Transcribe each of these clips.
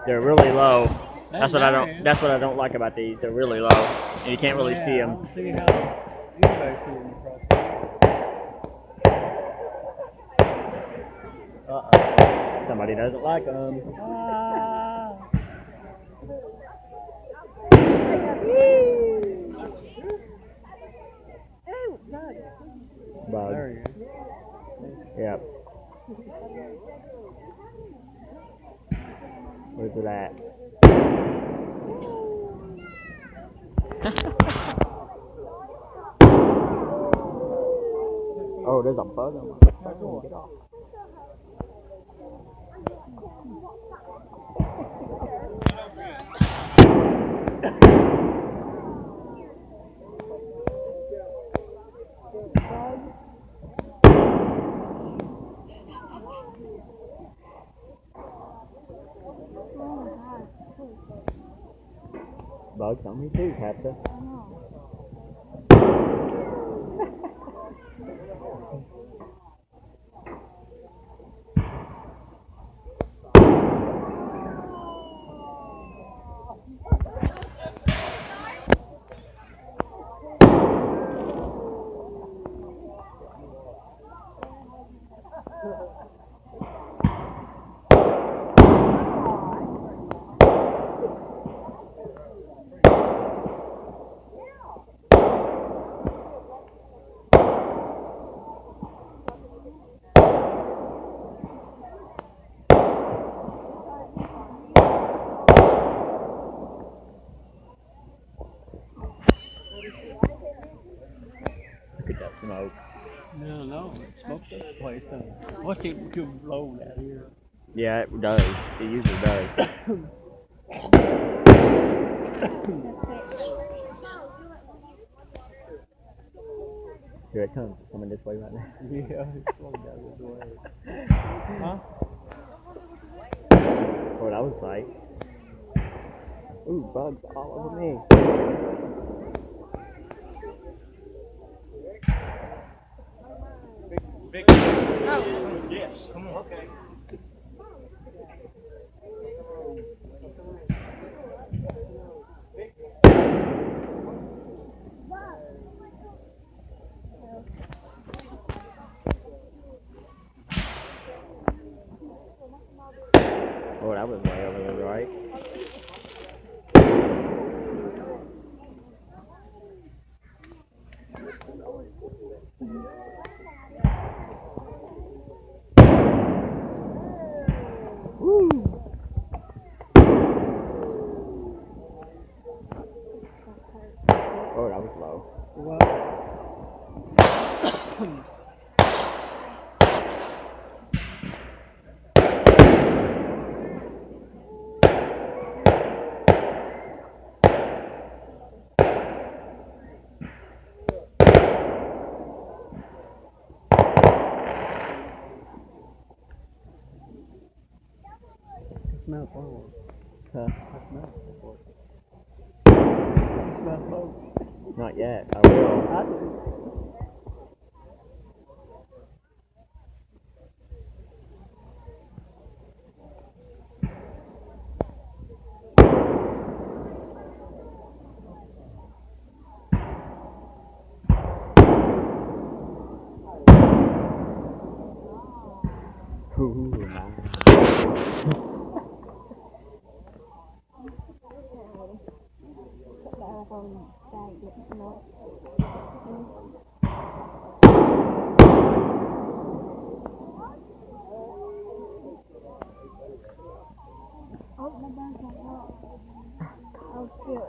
They're really low. That's nice. That's what I don't like about these. They're really low, and you can't really see Yeah, I them. don't see how anybody see them across the Somebody doesn't like them. Ah. Bug. There you go. Yep. Where's it at? Oh, there's a bug on my phone. Get off. Bugs on me too, Captain. Look at that smoke. No, it smokes this place. What's it too low down here? Yeah, it does. It usually does. Here it comes. It's coming this way right now. Yeah, it's flowing down this way. Huh? What I was like. Ooh, bugs all over me. Yes. Come on. Okay. Oh, that was way over the right. Woo! Oh, that was low. Well, smell forward. Huh? I smell forward. Smell forward. Not yet. I will. I do. Ooh, nice. Oh, shit.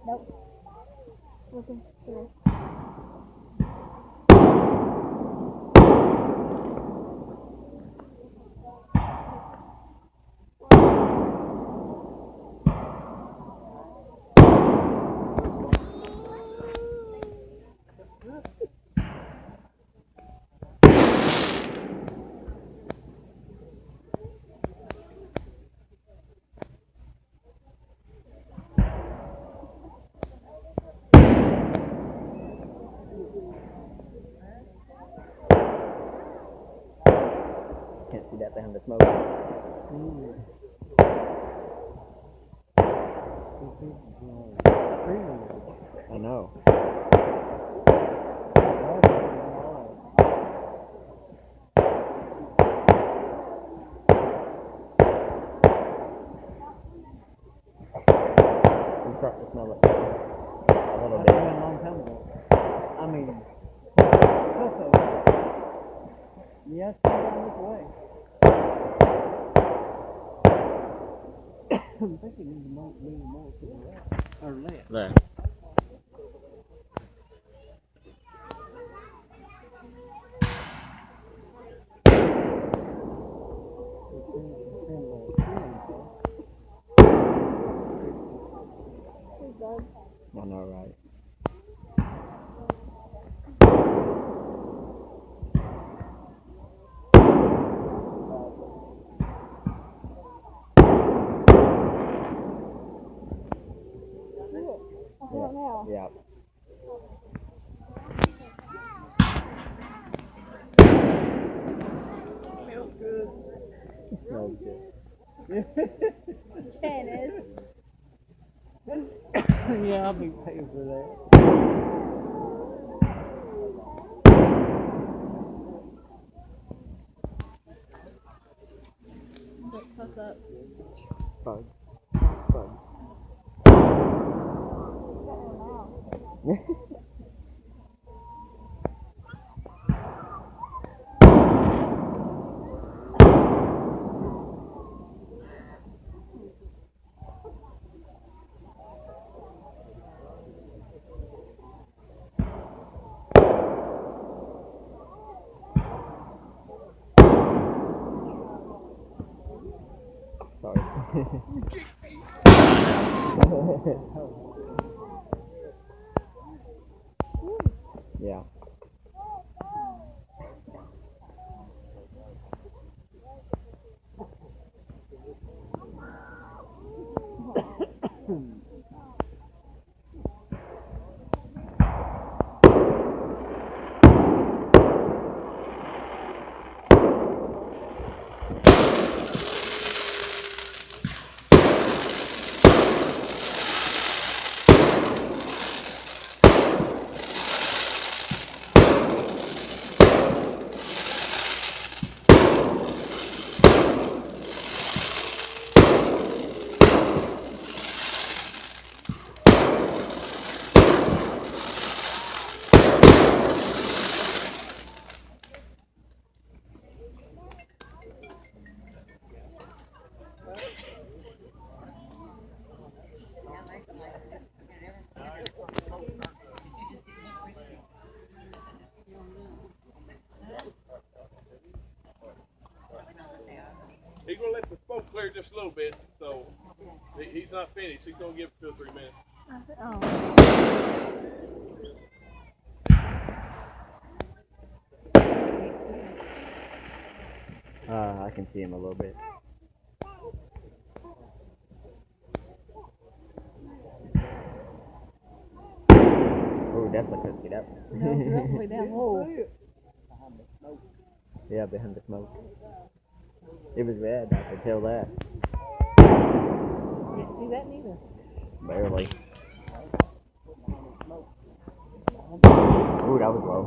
Nope. Looking through. Can't see that behind the smoke. Mm. I know. I'm starting to smell it a little That's bit. been a long time ago. I mean, Coco. Yes, come down this way. I'm thinking there's more to the left. Or left. There. He's done. I know, right? I don't know. Yeah. Smells good. Smells good. Ken is. Yeah, I'll be paying for that. Don't cuss up. Bug. Bug. Sorry. Yeah. He's gonna let the smoke clear just a little bit, so he's not finished. He's gonna give it 2 or 3 minutes. Oh. I can see him a little bit. Oh, definitely couldn't see that one. Definitely down low. Yeah, behind the smoke. It was red, I could tell that. Can't see that neither. Barely. Ooh, that was low.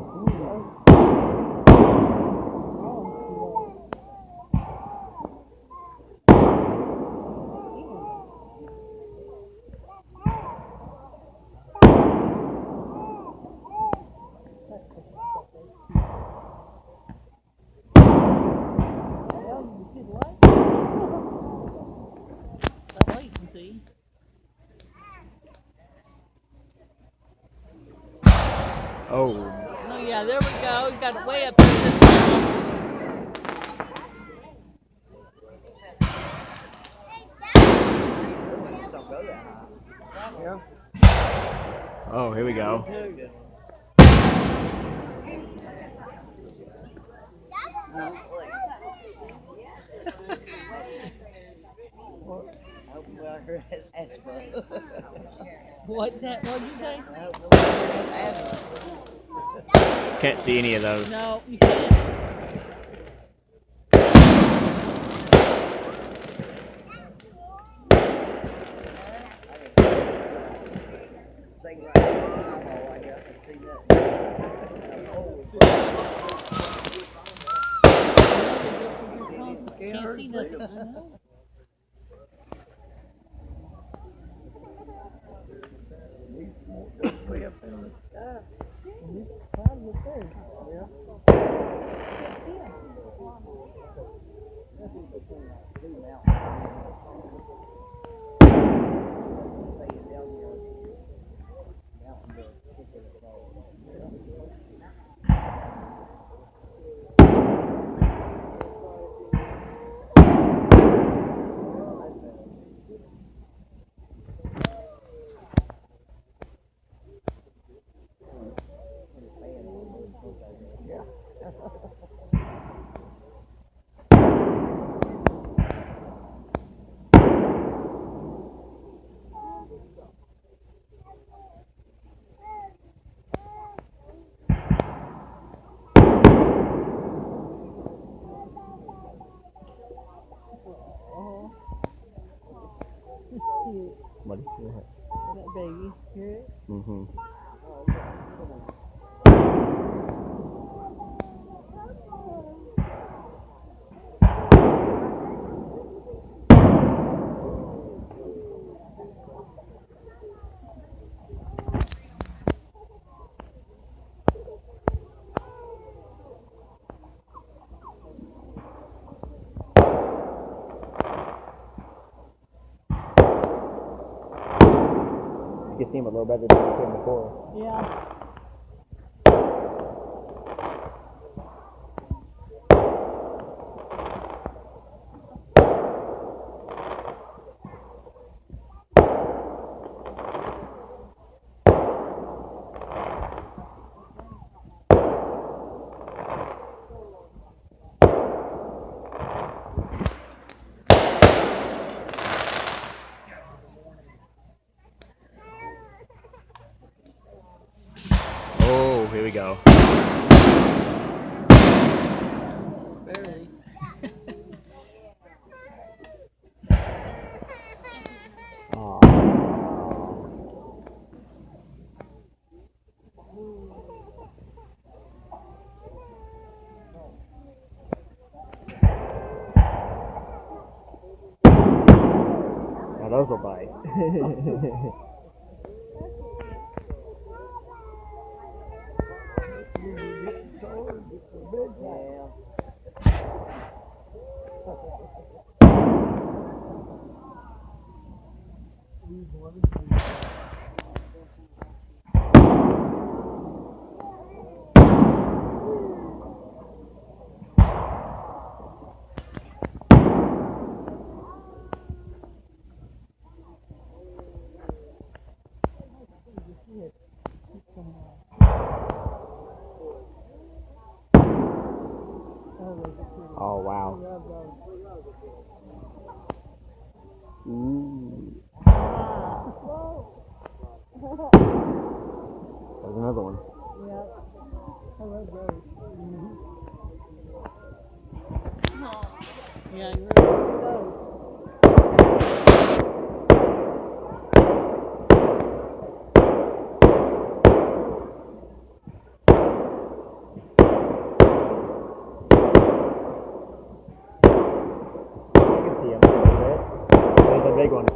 That's all you can see. Oh, Oh yeah, there we go. You got it way up there this time. oh, here we go. What'd you say? Can't see any of those. No, you can't. can't see nothing. I know. Way up in the sky. What is that? That baby, hear it? Mm-hmm. You can see him a little better than you could before. Yeah. Oh, here we go. Barely. Now those will bite. Oh wow. Ooh. There's another one. Yep. I love those. Yeah, I really Those. You can see him a little bit. There's a big one.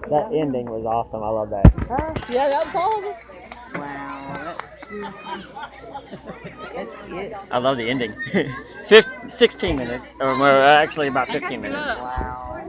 That ending was awesome. I love that. Yeah, that was all of it. Wow. That's it. I love the ending. 16 minutes, or actually about 15 minutes. Wow.